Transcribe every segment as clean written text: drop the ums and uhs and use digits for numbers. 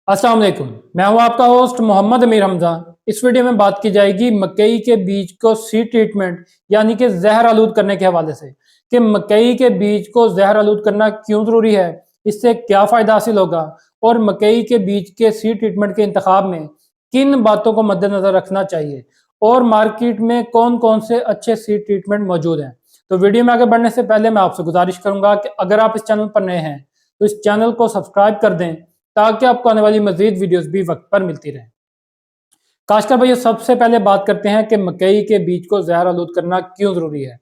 अस्सलाम वालेकुम। मैं हूं आपका होस्ट मोहम्मद अमीर हमजा। इस वीडियो में बात की जाएगी मकई के बीज को सीड ट्रीटमेंट यानी कि जहर आलूद करने के हवाले से कि मकई के बीज को जहर आलूद करना क्यों ज़रूरी है, इससे क्या फ़ायदा हासिल होगा और मकई के बीज के सीड ट्रीटमेंट के इंतखाब में किन बातों को मद्देनज़र रखना चाहिए और मार्केट में कौन कौन से अच्छे सीड ट्रीटमेंट मौजूद हैं। तो वीडियो में आगे बढ़ने से पहले मैं आपसे गुजारिश करूंगा कि अगर आप इस चैनल पर नए हैं तो इस चैनल को सब्सक्राइब कर दें ताकि आपको आने वाली मजीद वीडियोस भी वक्त पर मिलती रहे। काशकर भैया, सबसे पहले बात करते हैं कि मकई के बीज को जहर आलूद करना क्यों जरूरी है।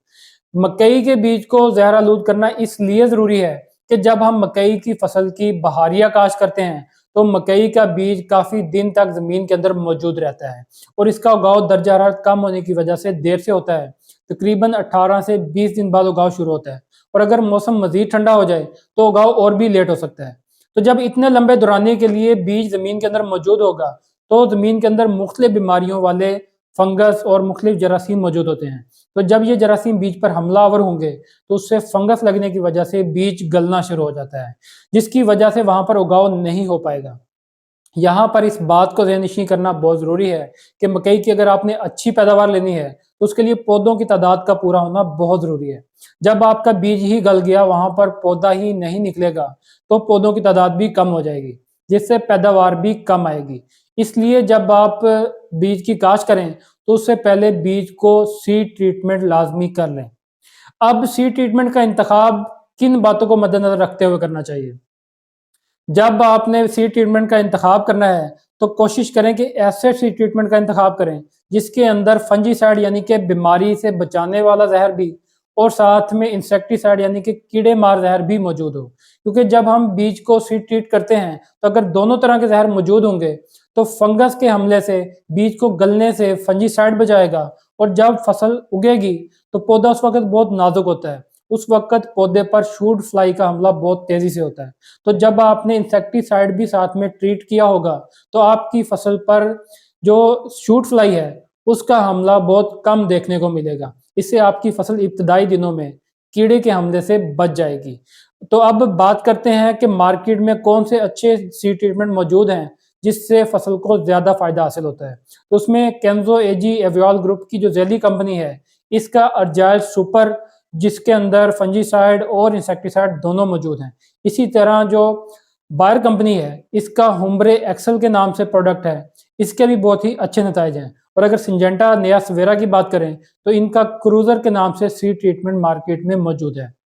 मकई के बीज को जहर आलूद करना इसलिए जरूरी है कि जब हम मकई की फसल की बहारिया काश्त करते हैं तो मकई का बीज काफी दिन तक जमीन के अंदर मौजूद रहता है और इसका उगाव दर्जा हरारत कम होने की वजह से देर से होता है। तकरीबन 18 से 20 दिन बाद उगाव शुरू होता है और अगर मौसम मजीद ठंडा हो जाए तो उगाव और भी लेट हो सकता है। तो जब इतने लंबे दौरानिए के लिए बीज जमीन के अंदर मौजूद होगा तो जमीन के अंदर मुख्तलिफ बीमारियों वाले फंगस और मुख्तलिफ जरासीम मौजूद होते हैं। तो जब ये जरासीम बीज पर हमलावर होंगे तो उससे फंगस लगने की वजह से बीज गलना शुरू हो जाता है, जिसकी वजह से वहां पर उगाव नहीं हो पाएगा। यहाँ पर इस बात को ज़हननशीं करना बहुत ज़रूरी है कि मकई की अगर आपने अच्छी पैदावार लेनी है तो उसके लिए पौधों की तादाद का पूरा होना बहुत ज़रूरी है। जब आपका बीज ही गल गया, वहां पर पौधा ही नहीं निकलेगा तो पौधों की तादाद भी कम हो जाएगी, जिससे पैदावार भी कम आएगी। इसलिए जब आप बीज की काश्त करें तो उससे पहले बीज को सीड ट्रीटमेंट लाजमी कर लें। अब सीड ट्रीटमेंट का इंतखाब किन बातों को मद्देनजर रखते हुए करना चाहिए। जब आपने सीड ट्रीटमेंट का इंतखाब करना है तो कोशिश करें कि ऐसे सीड ट्रीटमेंट का इंतखाब करें जिसके अंदर फंजीसाइड यानी कि बीमारी से बचाने वाला जहर भी और साथ में इंसेक्टिसाइड यानी कि कीड़े मार जहर भी मौजूद हो। क्योंकि जब हम बीज को सीड ट्रीट करते हैं तो अगर दोनों तरह के जहर मौजूद होंगे तो फंगस के हमले से बीज को गलने से फंजीसाइड बचाएगा और जब फसल उगेगी तो पौधा उस वक्त बहुत नाजुक होता है। उस वक्त पौधे पर शूट फ्लाई का हमला बहुत तेजी से होता है। तो जब आपने इंसेक्टिसाइड भी साथ में ट्रीट किया होगा तो आपकी फसल पर जो शूट फ्लाई है उसका हमला बहुत कम देखने को मिलेगा। इससे आपकी फसल इब्तदाई दिनों में कीड़े के हमले से बच जाएगी। तो अब बात करते हैं कि मार्केट में कौन से अच्छे सीड ट्रीटमेंट मौजूद हैं जिससे फसल को ज्यादा फायदा हासिल होता है। तो उसमें केंजो एजी एवियल ग्रुप की जो जेली कंपनी है, इसका अर्जाइल सुपर, जिसके अंदर फंजीसाइड और इंसेक्टिसाइड दोनों मौजूद हैं। इसी तरह जो बायर कंपनी है, इसका हुम्ब्रे एक्सल के नाम से प्रोडक्ट है, इसके भी बहुत ही अच्छे नतीजे हैं। और अगर सिंजेंटा नया सवेरा की बात करें तो इनका क्रूजर के नाम से सीड ट्रीटमेंट मार्केट में मौजूद है।